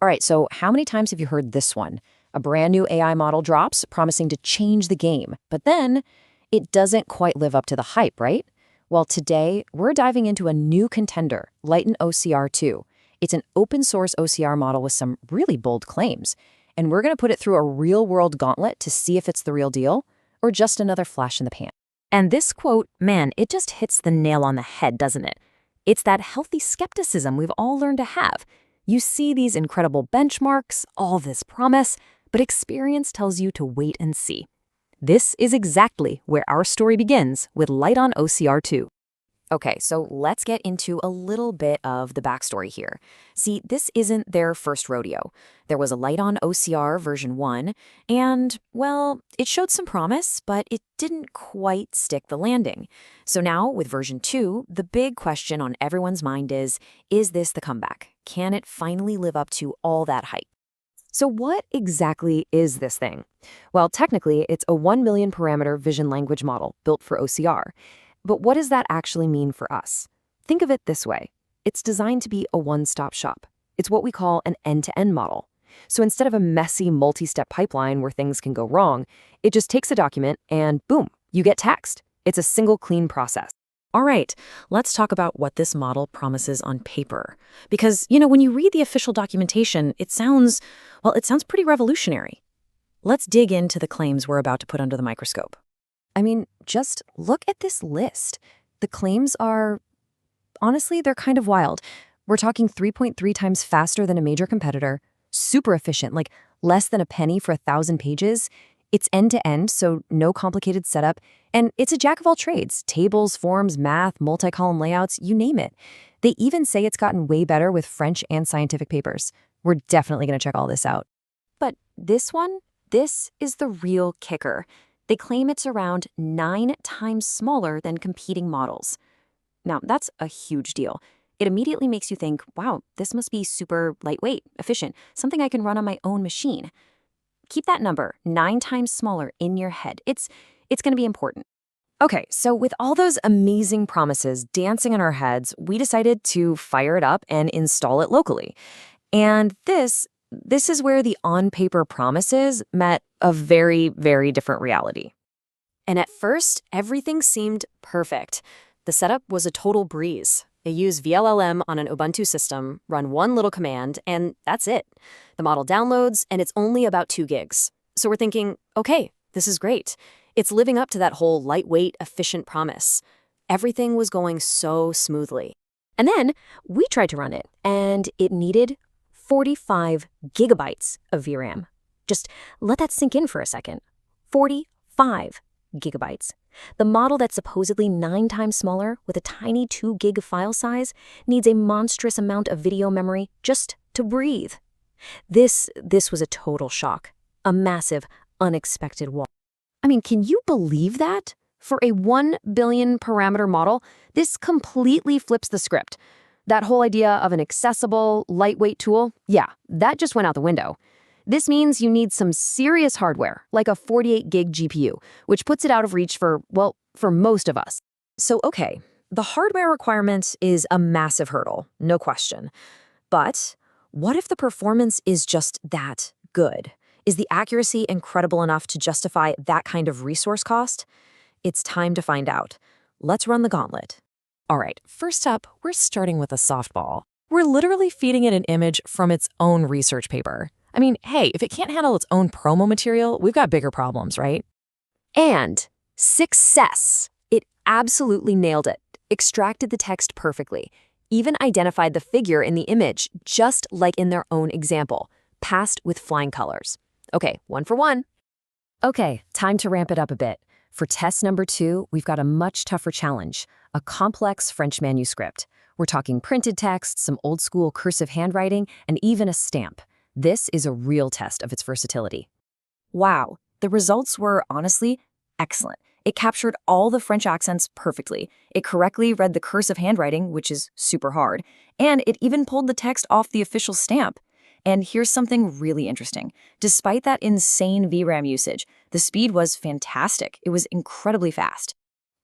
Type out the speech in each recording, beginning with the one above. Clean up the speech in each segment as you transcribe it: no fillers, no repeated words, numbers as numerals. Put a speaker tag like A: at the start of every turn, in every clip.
A: All right, so how many times have you heard this one? A brand new AI model drops, promising to change the game, but then it doesn't quite live up to the hype, right? Well, today we're diving into a new contender, LightOnOCR-2. It's an open source OCR model with some really bold claims, and we're going to put it through a real-world gauntlet to see if it's the real deal or just another flash in the pan.
B: And this quote, man, it just hits the nail on the head, doesn't it? It's that healthy skepticism we've all learned to have. You see these incredible benchmarks, all this promise, but experience tells you to wait and see. This is exactly where our story begins with LightOnOCR-2.
A: Okay, so let's get into a little bit of the backstory here. See, this isn't their first rodeo. There was a LightOnOCR version 1, and, well, it showed some promise, but it didn't quite stick the landing. So now, with version 2, the big question on everyone's mind is this the comeback? Can it finally live up to all that hype? So what exactly is this thing? Well, technically, it's a 1 million parameter vision language model built for OCR. But what does that actually mean for us? Think of it this way. It's designed to be a one-stop shop. It's what we call an end-to-end model. So instead of a messy multi-step pipeline where things can go wrong, it just takes a document and boom, you get text. It's a single clean process.
B: All right, let's talk about what this model promises on paper. Because, when you read the official documentation, it sounds pretty revolutionary. Let's dig into the claims we're about to put under the microscope.
A: I mean, just look at this list. The claims are, honestly, they're kind of wild. We're talking 3.3 times faster than a major competitor, super efficient, like less than a penny for 1,000 pages. It's end-to-end, so no complicated setup, and it's a jack of all trades, tables, forms, math, multi-column layouts, you name it. They even say it's gotten way better with French and scientific papers. We're definitely going to check all this out. But this is the real kicker. They claim it's around 9 times smaller than competing models. Now, that's a huge deal. It immediately makes you think, wow, this must be super lightweight, efficient, something I can run on my own machine. Keep that number, 9 times smaller, in your head. It's going to be important. Okay, so with all those amazing promises dancing in our heads, we decided to fire it up and install it locally. And this is where the on-paper promises met a very, very different reality. And at first, everything seemed perfect. The setup was a total breeze. They use vLLM on an Ubuntu system, run one little command, and that's it. The model downloads, and it's only about 2 gigs. So we're thinking, okay, this is great. It's living up to that whole lightweight, efficient promise. Everything was going so smoothly. And then we tried to run it, and it needed 45 gigabytes of VRAM. Just let that sink in for a second. 45 gigabytes. The model that's supposedly 9 times smaller with a tiny 2 gig file size needs a monstrous amount of video memory just to breathe. This was a total shock. A massive, unexpected wall. I mean, can you believe that? For a 1 billion parameter model, this completely flips the script. That whole idea of an accessible, lightweight tool, yeah, that just went out the window. This means you need some serious hardware, like a 48 gig GPU, which puts it out of reach for most of us. So, okay, the hardware requirement is a massive hurdle, no question. But what if the performance is just that good? Is the accuracy incredible enough to justify that kind of resource cost? It's time to find out. Let's run the gauntlet.
B: All right, first up, we're starting with a softball. We're literally feeding it an image from its own research paper. I mean, hey, if it can't handle its own promo material, we've got bigger problems, right?
A: And success! It absolutely nailed it. Extracted the text perfectly. Even identified the figure in the image, just like in their own example. Passed with flying colors. Okay, 1 for 1. Okay, time to ramp it up a bit. For test number 2, we've got a much tougher challenge. A complex French manuscript. We're talking printed text, some old-school cursive handwriting, and even a stamp. This is a real test of its versatility. Wow, the results were, honestly, excellent. It captured all the French accents perfectly. It correctly read the cursive handwriting, which is super hard, and it even pulled the text off the official stamp. And here's something really interesting. Despite that insane VRAM usage, the speed was fantastic. It was incredibly fast.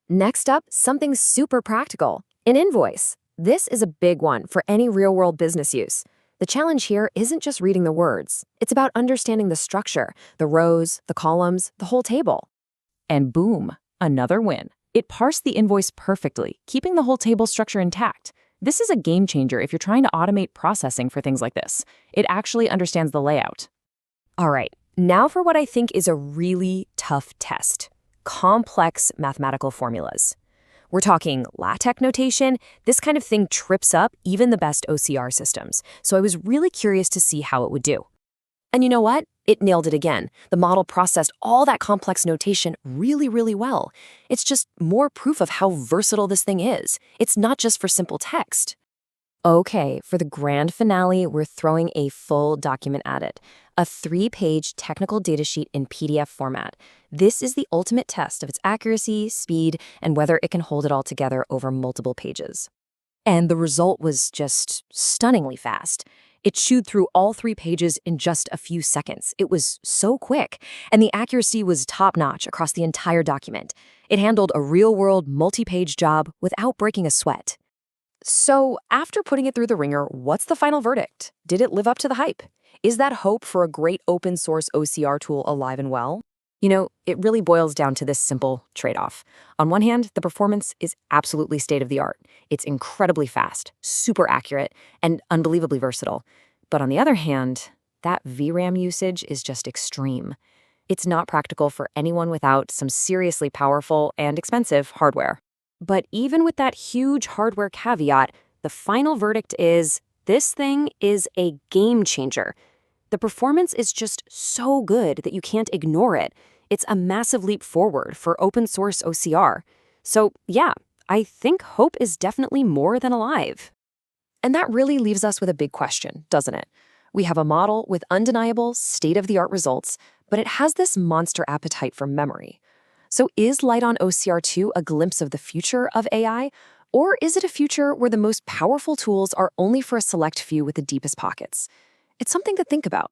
A: Next up, something super practical. An invoice. This is a big one for any real-world business use. The challenge here isn't just reading the words. It's about understanding the structure, the rows, the columns, the whole table.
B: And boom, another win. It parsed the invoice perfectly, keeping the whole table structure intact. This is a game changer if you're trying to automate processing for things like this. It actually understands the layout.
A: All right, now for what I think is a really tough test. Complex mathematical formulas. We're talking LaTeX notation. This kind of thing trips up even the best OCR systems. So I was really curious to see how it would do. And you know what? It nailed it again. The model processed all that complex notation really, really well. It's just more proof of how versatile this thing is. It's not just for simple text. Okay, for the grand finale, we're throwing a full document at it. A 3-page technical datasheet in PDF format. This is the ultimate test of its accuracy, speed, and whether it can hold it all together over multiple pages. And the result was just stunningly fast. It chewed through all 3 pages in just a few seconds. It was so quick, and the accuracy was top-notch across the entire document. It handled a real-world, multi-page job without breaking a sweat. So, after putting it through the ringer, what's the final verdict? Did it live up to the hype? Is that hope for a great open-source OCR tool alive and well? You know, it really boils down to this simple trade-off. On one hand, the performance is absolutely state-of-the-art. It's incredibly fast, super accurate, and unbelievably versatile. But on the other hand, that VRAM usage is just extreme. It's not practical for anyone without some seriously powerful and expensive hardware. But even with that huge hardware caveat, the final verdict is this thing is a game changer. The performance is just so good that you can't ignore it. It's a massive leap forward for open source OCR. So yeah, I think hope is definitely more than alive. And that really leaves us with a big question, doesn't it? We have a model with undeniable state-of-the-art results, but it has this monster appetite for memory. So is LightOnOCR-2 a glimpse of the future of AI? Or is it a future where the most powerful tools are only for a select few with the deepest pockets? It's something to think about.